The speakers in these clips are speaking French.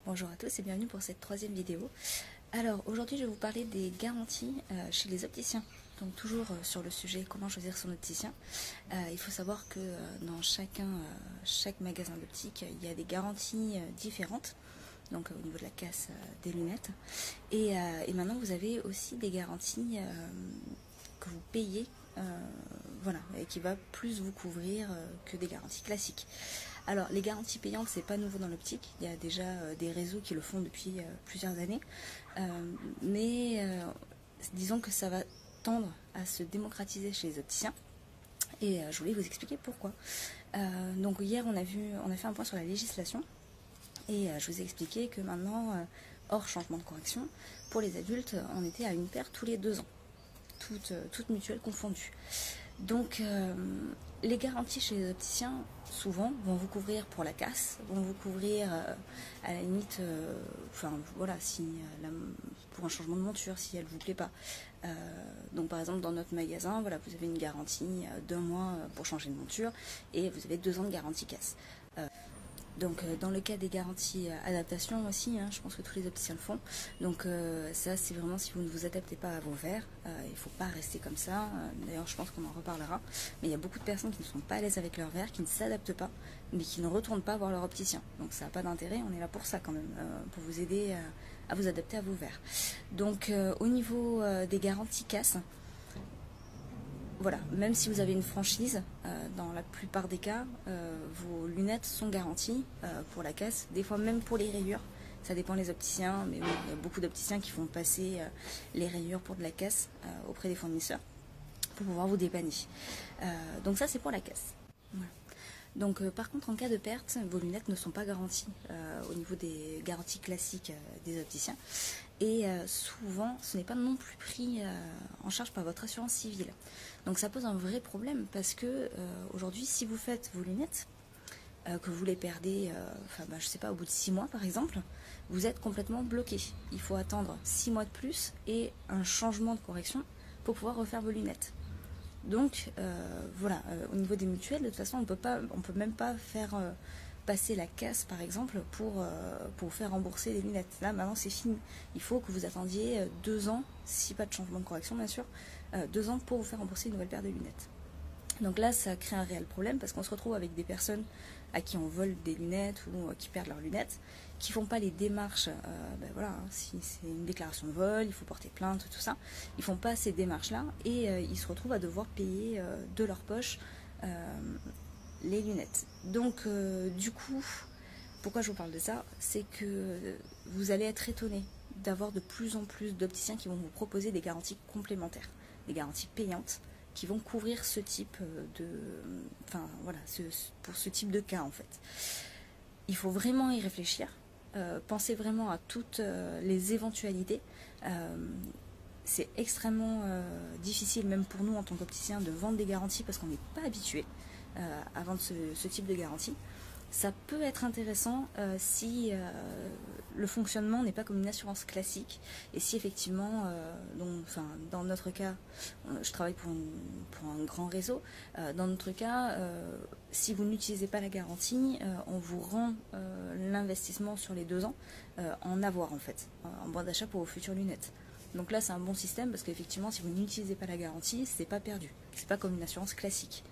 Bonjour à tous et bienvenue pour cette troisième vidéo. Alors aujourd'hui je vais vous parler des garanties chez les opticiens. Donc toujours sur le sujet comment choisir son opticien. Il faut savoir que dans chaque magasin d'optique il y a des garanties différentes. Donc au niveau de la casse des lunettes. Et maintenant vous avez aussi des garanties que vous payez, voilà, et qui va plus vous couvrir que des garanties classiques. Alors les garanties payantes c'est pas nouveau dans l'optique, il y a déjà des réseaux qui le font depuis plusieurs années, mais disons que ça va tendre à se démocratiser chez les opticiens. Et je voulais vous expliquer pourquoi. Donc hier on a fait un point sur la législation. Et je vous ai expliqué que maintenant, hors changement de correction, pour les adultes, on était à une paire tous les 2 ans, toutes mutuelles confondues. Donc, les garanties chez les opticiens, souvent, vont vous couvrir pour la casse, vont vous couvrir à la limite, enfin voilà, si pour un changement de monture, si elle ne vous plaît pas. Donc par exemple, dans notre magasin, voilà, vous avez une garantie d'1 mois pour changer de monture et vous avez 2 ans de garantie casse. Donc dans le cas des garanties adaptation aussi, je pense que tous les opticiens le font. Donc ça c'est vraiment si vous ne vous adaptez pas à vos verres, il ne faut pas rester comme ça. D'ailleurs je pense qu'on en reparlera. Mais il y a beaucoup de personnes qui ne sont pas à l'aise avec leurs verres, qui ne s'adaptent pas, mais qui ne retournent pas voir leur opticien. Donc ça n'a pas d'intérêt, on est là pour ça quand même, pour vous aider à vous adapter à vos verres. Donc au niveau des garanties casse, voilà, même si vous avez une franchise, dans la plupart des cas, vos lunettes sont garanties pour la casse, des fois même pour les rayures. Ça dépend des opticiens, mais oui, il y a beaucoup d'opticiens qui font passer les rayures pour de la casse auprès des fournisseurs pour pouvoir vous dépanner. Donc ça c'est pour la casse. Voilà. Donc par contre en cas de perte, vos lunettes ne sont pas garanties au niveau des garanties classiques des opticiens. Et souvent ce n'est pas non plus pris en charge par votre assurance civile. Donc ça pose un vrai problème parce que aujourd'hui si vous faites vos lunettes, que vous les perdez, je sais pas, au bout de 6 mois par exemple, vous êtes complètement bloqué. Il faut attendre 6 mois de plus et un changement de correction pour pouvoir refaire vos lunettes. Donc voilà, au niveau des mutuelles, de toute façon, on peut même pas faire passer la casse par exemple pour faire rembourser les lunettes. Là maintenant c'est fini. Il faut que vous attendiez 2 ans, si pas de changement de correction bien sûr, 2 ans pour vous faire rembourser une nouvelle paire de lunettes. Donc là ça crée un réel problème parce qu'on se retrouve avec des personnes à qui on vole des lunettes ou qui perdent leurs lunettes, qui font pas les démarches, voilà, si c'est une déclaration de vol, il faut porter plainte, tout ça, ils font pas ces démarches là et ils se retrouvent à devoir payer de leur poche les lunettes. Donc du coup, pourquoi je vous parle de ça, c'est que vous allez être étonné d'avoir de plus en plus d'opticiens qui vont vous proposer des garanties complémentaires, des garanties payantes, qui vont couvrir ce type pour ce type de cas en fait. Il faut vraiment y réfléchir, pensez vraiment à toutes les éventualités. C'est extrêmement difficile même pour nous en tant qu'opticien de vendre des garanties parce qu'on n'est pas habitué à vendre ce type de garantie. Ça peut être intéressant si le fonctionnement n'est pas comme une assurance classique et si effectivement, dans notre cas, je travaille pour un grand réseau, dans notre cas, si vous n'utilisez pas la garantie, on vous rend l'investissement sur les 2 ans en avoir en fait, en bon d'achat pour vos futures lunettes. Donc là c'est un bon système parce qu'effectivement si vous n'utilisez pas la garantie, c'est pas perdu, c'est pas comme une assurance classique.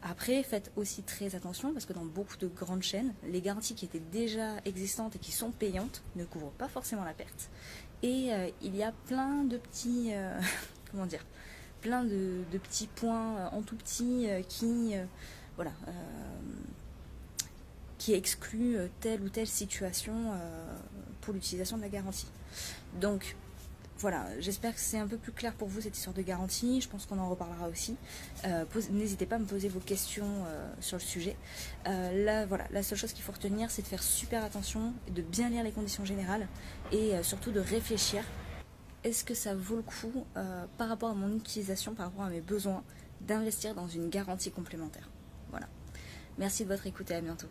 Après, faites aussi très attention parce que dans beaucoup de grandes chaînes, les garanties qui étaient déjà existantes et qui sont payantes ne couvrent pas forcément la perte. Et il y a plein de petits, plein de petits points en tout petit qui excluent telle ou telle situation pour l'utilisation de la garantie. Donc, voilà, j'espère que c'est un peu plus clair pour vous cette histoire de garantie, je pense qu'on en reparlera aussi. N'hésitez pas à me poser vos questions sur le sujet. Là, voilà, la seule chose qu'il faut retenir, c'est de faire super attention, de bien lire les conditions générales et surtout de réfléchir. Est-ce que ça vaut le coup, par rapport à mon utilisation, par rapport à mes besoins, d'investir dans une garantie complémentaire? Voilà. Merci de votre écoute et à bientôt.